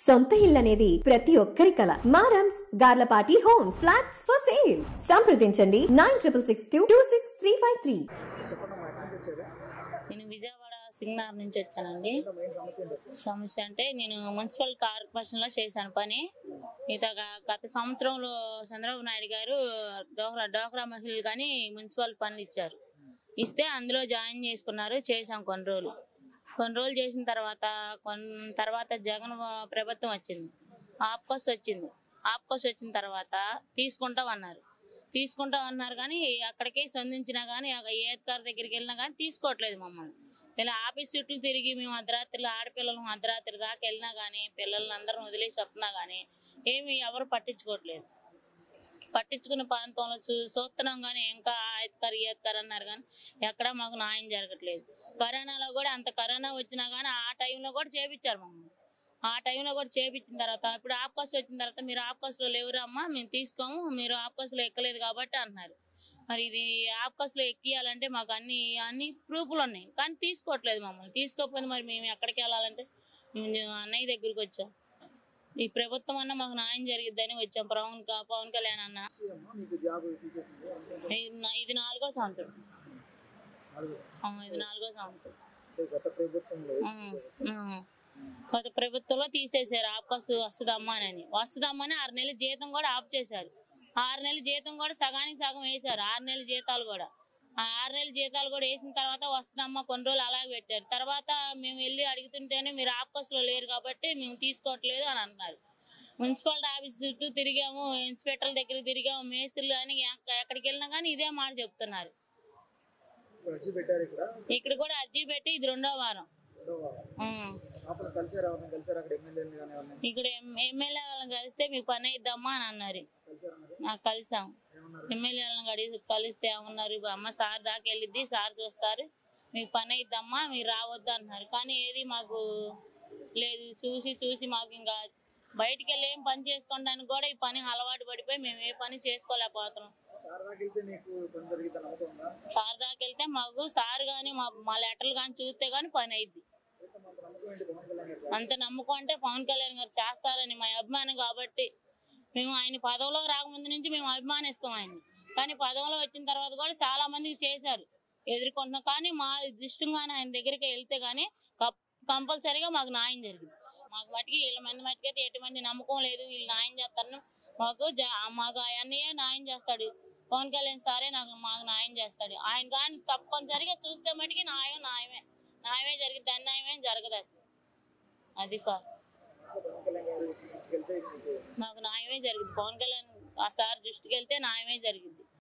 సొంత ఇల్లు అనేది ప్రతి ఒక్కరి కల. మారమ్స్ Garlapati homes flats for sale. సంప్రదించండి 9662263353. నేను విజయవాడ సింగనార్ నుంచి వచ్చానండి. సమస్య అంటే నేను మున్సిపల్ కార్పొరేషన్ లో చేశాను పని. గత సంవత్సరంలో చంద్రబాబు నాయుడు గారు డోక్రా మహిళలు కానీ మున్సిపల్ పనులు ఇచ్చారు. ఇస్తే అందులో జాయిన్ చేసుకున్నారు. చేశాం కొన్ని రోజులు చేసిన తర్వాత జగన్ ప్రభుత్వం వచ్చింది. ఆప్కోస్ వచ్చిన తర్వాత తీసుకుంటాం అన్నారు కానీ అక్కడికి సంధించినా కానీ ఏత్కార్ దగ్గరికి వెళ్ళినా కానీ తీసుకోవట్లేదు మమ్మల్ని. ఇలా ఆఫీస్ చుట్టూ తిరిగి మేము అర్ధరాత్రులు ఆడపిల్లలు అర్ధరాత్రి దాకా వెళ్ళినా కానీ పిల్లల్ని అందరం వదిలేసి వస్తున్నా కానీ ఏమి ఎవరు పట్టించుకున్న ప్రాంతంలో చూస్తున్నాం కానీ ఇంకా ఏత్కార్ అన్నారు కానీ ఎక్కడా మాకు న్యాయం జరగట్లేదు. కరోనాలో కూడా అంత కరోనా వచ్చినా కానీ ఆ టైంలో కూడా చేపించారు మమ్మల్ని. ఆ టైంలో కూడా చేపించిన తర్వాత ఇప్పుడు ఆప్కాస్ వచ్చిన తర్వాత మీరు ఆప్కాస్లో లేవురా అమ్మా, మేము తీసుకోము, మీరు ఆప్కాస్లో ఎక్కలేదు కాబట్టి అన్నారు. మరి ఇది ఆప్కాస్లో ఎక్కియాలంటే మాకు అన్ని ప్రూఫ్లు ఉన్నాయి కానీ తీసుకోవట్లేదు మమ్మల్ని. తీసుకోకపోతే మరి మేము ఎక్కడికి వెళ్ళాలంటే మేము అన్నయ్య దగ్గరికి వచ్చాం. ఈ ప్రభుత్వం అన్న మాకు న్యాయం జరిగిద్దని వచ్చాం. పవన్ కళ్యాణ్ అన్న ఇది 4వ సంవత్సరం. గత ప్రభుత్వంలో తీసేశారు. ఆప్కాస్ వస్తుందమ్మని 6 నెలల జీతం కూడా ఆఫ్ చేశారు. 6 నెలల జీతం కూడా సగానికి సగం వేశారు. 6 నెలల జీతాలు కూడా 6 నెలల జీతాలు కూడా వేసిన తర్వాత వస్తుందమ్మా కొన్ని రోజులు అలాగే పెట్టారు. తర్వాత మేము వెళ్ళి అడుగుతుంటేనే మీరు ఆప్కాస్లో లేరు కాబట్టి మేము తీసుకోవట్లేదు అని అన్నారు. మున్సిపాలిటీ ఆఫీస్ చుట్టూ తిరిగాము, ఇన్స్పెక్టర్ల దగ్గర తిరిగాము, మేస్త్రులు అని ఎక్కడికి వెళ్ళినా కానీ ఇదే మాట చెప్తున్నారు. ఇక్కడ కూడా అర్జీ పెట్టి ఇది 2వ వారం. ఇక్కడ ఎమ్మెల్యే వాళ్ళని కలిస్తే మీకు పని అయిద్దమ్మా అని అన్నారు. కలిసాం. ఎమ్మెల్యే వాళ్ళని కలిస్తే ఏమన్నారు, అమ్మ సార్ దాకా వెళ్ళిద్ది, సార్ చూస్తారు, మీకు పని అయిద్దమ్మా, మీరు రావద్దు అంటున్నారు. కానీ ఏది మాకు లేదు. చూసి మాకు ఇంకా బయటికి వెళ్ళి ఏం పని చేసుకోవడానికి కూడా ఈ పని అలవాటు పడిపోయి మేము ఏ పని చేసుకోలేకపోతున్నాం. సార్ దాకా వెళ్తే మాకు సార్ కానీ మా లెటర్లు కానీ చూస్తే కానీ పని అయింది. అంత నమ్మకం అంటే పవన్ కళ్యాణ్ గారు చేస్తారని మా అభిమానం కాబట్టి మేము ఆయన పదవిలో రాకముందు నుంచి మేము అభిమానిస్తాం ఆయన్ని. కానీ పదవిలో వచ్చిన తర్వాత కూడా చాలా మందికి చేశారు, ఎదుర్కొంటున్నాం. కానీ మా దృష్టిగానే ఆయన దగ్గరికి వెళ్తే కానీ కంపల్సరీగా మాకు న్యాయం జరిగింది. మాకు మట్టికి వీళ్ళ మట్టికి అయితే ఎటువంటి నమ్మకం లేదు. వీళ్ళు న్యాయం చేస్తారని మాకు అన్నయ్య న్యాయం చేస్తాడు. పవన్ కళ్యాణ్ సారే మాకు న్యాయం చేస్తాడు. ఆయన కానీ తప్పనిసరిగా చూస్తే మటుకి న్యాయమే జరిగింది, అన్యాయమే జరగదు అసలు. అది సార్ మాకు న్యాయమే జరిగింది. పవన్ కళ్యాణ్ ఆ సార్ దృష్టికి వెళ్తే న్యాయమే జరిగింది.